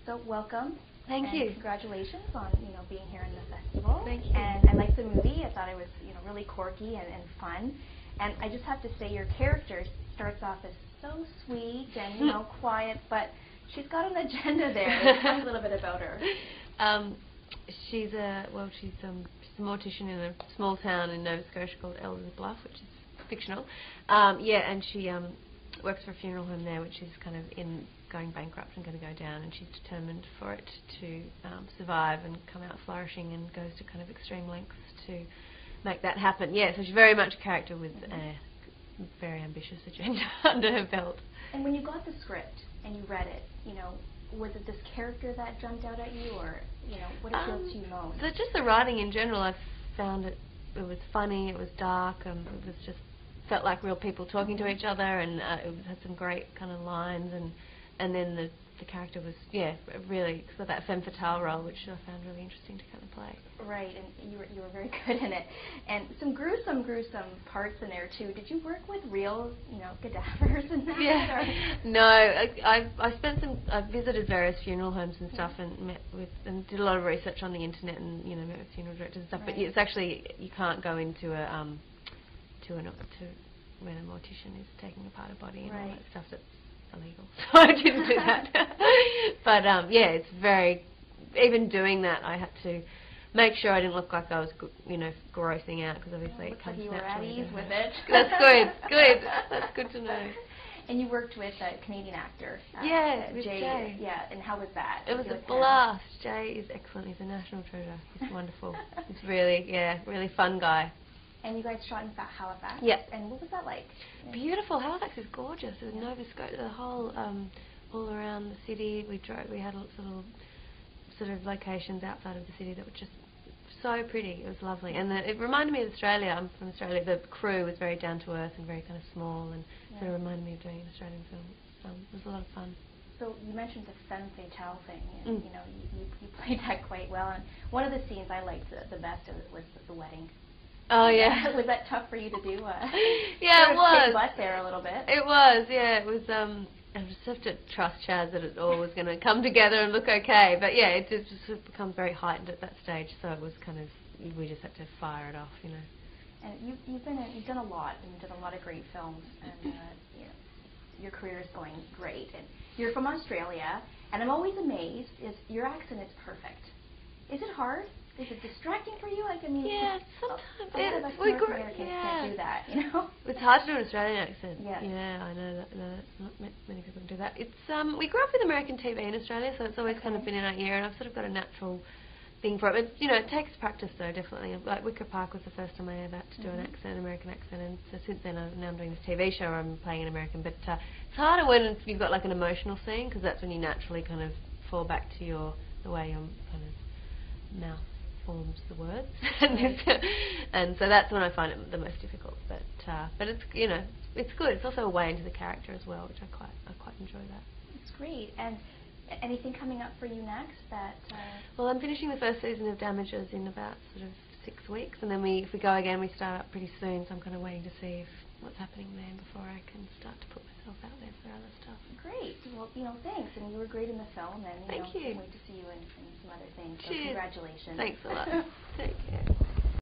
So welcome. Thank you. Congratulations on being here in the festival. Thank you. And I liked the movie. I thought it was really quirky and fun. And I just have to say your character starts off as so sweet and quiet, but she's got an agenda there. Tell me a little bit about her. She's a mortician in a small town in Nova Scotia called Elder's Bluff, which is fictional. And she works for a funeral home there, which is kind of going bankrupt and going to go down, and she's determined for it to survive and come out flourishing, and goes to kind of extreme lengths to make that happen. Yeah, so she's very much a character with a very ambitious agenda under her belt. And when you got the script and you read it, was it this character that jumped out at you, or what appealed to you most? So just the writing in general, I found it was funny, it was dark, it was just felt like real people talking to each other, and it had some great kind of lines, and then the character was really got that femme fatale role, which I found really interesting to kind of play. Right, and you were very good in it, and some gruesome parts in there too. Did you work with real cadavers and that? Yeah. No, I visited various funeral homes and stuff, and did a lot of research on the internet, and met with funeral directors and stuff. Right. But it's actually, you can't go into when a mortician is taking apart a body and all that stuff. That's illegal, so I didn't do that. But it's very. Even doing that, I had to make sure I didn't look like I was, grossing out, because obviously it comes like you naturally. were at ease with it. That's good. Good. That's good to know. And you worked with a Canadian actor. With Jay. Yeah, and how was that? It was a blast. Jay is excellent. He's a national treasure. He's wonderful. He's really fun guy. And you guys shot in Halifax. Yeah. And what was that like? Beautiful. Halifax is gorgeous. It was Nova Scotia, the whole all around the city. We had lots of little sort of locations outside of the city that were just so pretty. It was lovely, and it reminded me of Australia. I'm from Australia. The crew was very down to earth and very kind of small, and sort of reminded me of doing an Australian film. It was a lot of fun. So you mentioned the femme fatale thing, and you played that quite well. And one of the scenes I liked the best was the wedding. Oh yeah. Was that tough for you to do? Yeah, it was. Butt there a little bit. It was. Yeah, it was. I just have to trust Chaz that it all was going to come together and look okay. But yeah, it just becomes very heightened at that stage. So it was kind of, we just had to fire it off, And you've done a lot, and you've done a lot of great films, and your career is going great. And you're from Australia, and I'm always amazed your accent is perfect. Is it hard? Is it distracting for you? Yeah, sometimes. A lot of us North Americans can't do that, It's hard to do an Australian accent. Yes. Yeah, I know that. No, not many people can do that. It's we grew up with American TV in Australia, so it's always kind of been in our ear, and I've sort of got a natural thing for it. But it takes practice, though, definitely. Like Wicker Park was the first time I ever had to do an American accent, and so since then, now I'm doing this TV show where I'm playing an American. But it's harder when you've got like an emotional scene, because that's when you naturally kind of fall back to the way your kind of mouth forms the words, and so that's when I find it the most difficult. But it's it's good. It's also a way into the character as well, which I quite enjoy that. It's great. And anything coming up for you next? Well, I'm finishing the first season of Damages in about sort of 6 weeks, and then if we go again, we start up pretty soon. So I'm kind of waiting to see what's happening there before I can start to put myself out there for other stuff. Great. Well, thanks. And you were great in the film, and Thank you. Can't wait to see you in some other things. So Cheers. Congratulations. Thanks a lot. Take care.